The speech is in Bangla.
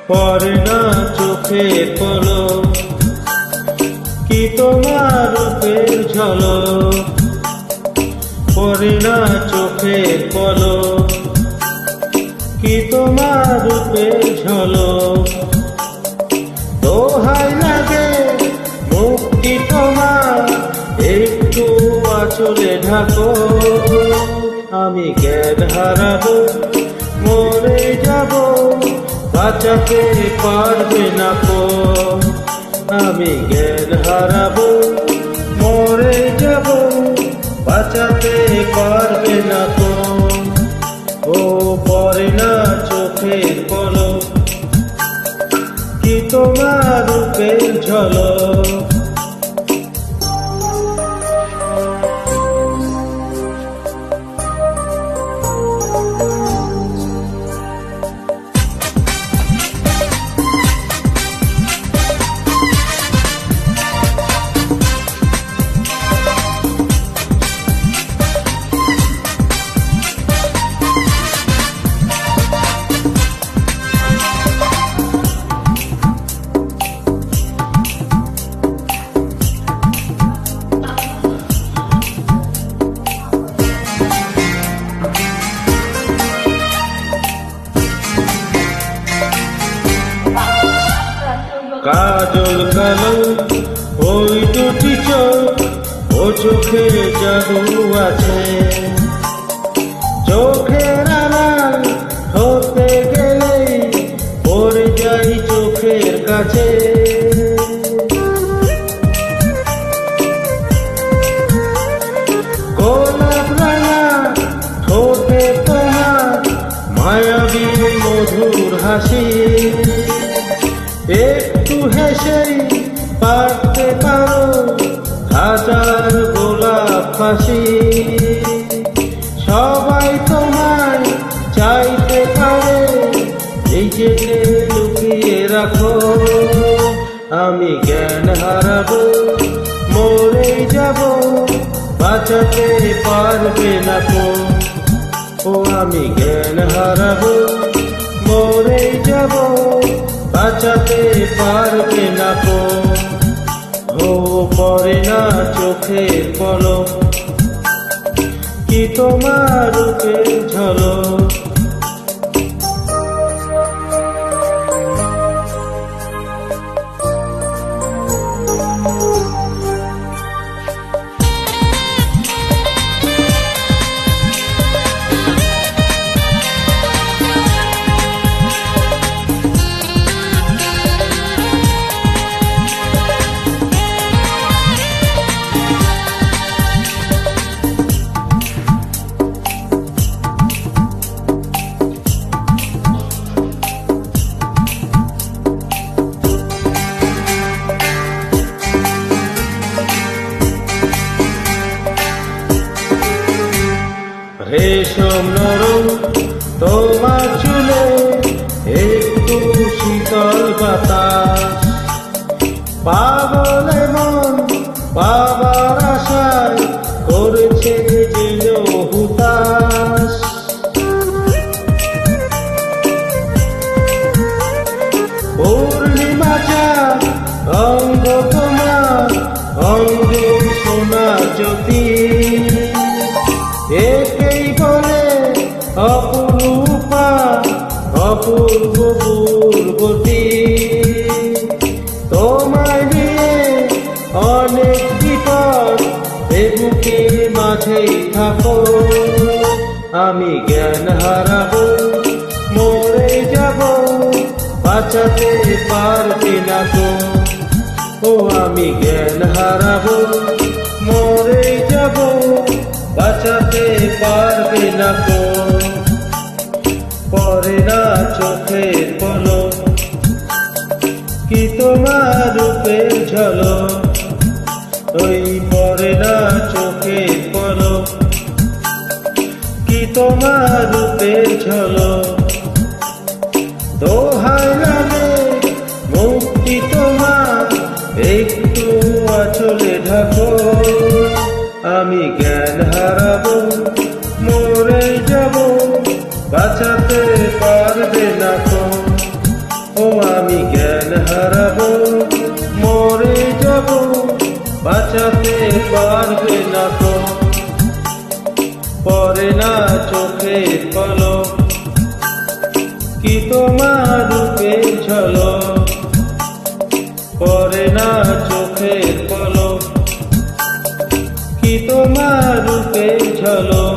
পড়ে না চোখের পলক, কি তোমার রূপের ঝলক। পড়ে না চোখের পলক, কি তোমার রূপের ঝলক। দোহাই লাগে মুক্তি তোমার, একটু আঁচলে ঢাকো। আমি জ্ঞান হারাবো, মরে যাব, বাঁচাতে পারবে না কো। আমি জ্ঞান হারাবো, মরে যাব, বাঁচাতে পারবে না কো। ও পড়ে না চোখের পলক, কি তোমার রূপের ঝলক। কাজল কালো ওই দুটি চোখ, ও চোখে জাদু আছে। চোখের আড়াল হতে গেলেই পড়ে যাই চোখের কাছে। গোলাপ রাঙা ঠোঁটে তোমার মায়াবী মধুর হাসি। একটু হেসেই পারতে পারো হাজার গোলাপ ফাঁসি। সবাই তোমায় চাইতে পারে, নিজেকে লুকিয়ে রাখো। আমি জ্ঞান হারাবো, মরে যাব, বাঁচাতে পারবে না কো। ও আমি জ্ঞান হারাবো, মরে যাব, বাঁচাতে পারবে না কো। ও পড়ে না চোখের পলক, কি তোমার রূপের ঝলক। রেশম নরম তোমার চুলে, একটু শীতল বাতাস। পাগলে মন পাবার আশায় করেছে যেন হুতাশ। পূর্ণিমা চাঁদ অঙ্গ তোমার, অঙ্গে সোনা জ্যোতি। একেই বলে অপরূপা, অপূর্ব পূর্বতী। তোমায় নিয়ে অনেক বিপদ, এ বুকের মাঝেই থাকো। আমি জ্ঞান হারাবো, মরে যাব, বাঁচাতে পারবে না কো। ও আমি জ্ঞান হারাবো, মরে যাব, বাঁচাতে পারবে না কো। পড়ে না চোখের পলক, কি তোমার রূপের ঝলক। ওই পড়ে না চোখের পলক, কি তোমার রূপের ঝলক। দোহাই লাগে মুক্তি তোমার, একটু আঁচলে ঢাকো। আমি জ্ঞান হারাবো, মরে যাব, বাঁচাতে পারবে না কো। ও পড়ে না চোখের পলক, কি তোমার রূপের ঝলক, পড়ে না চোখের পলক, কি তোমার রূপের ঝলক।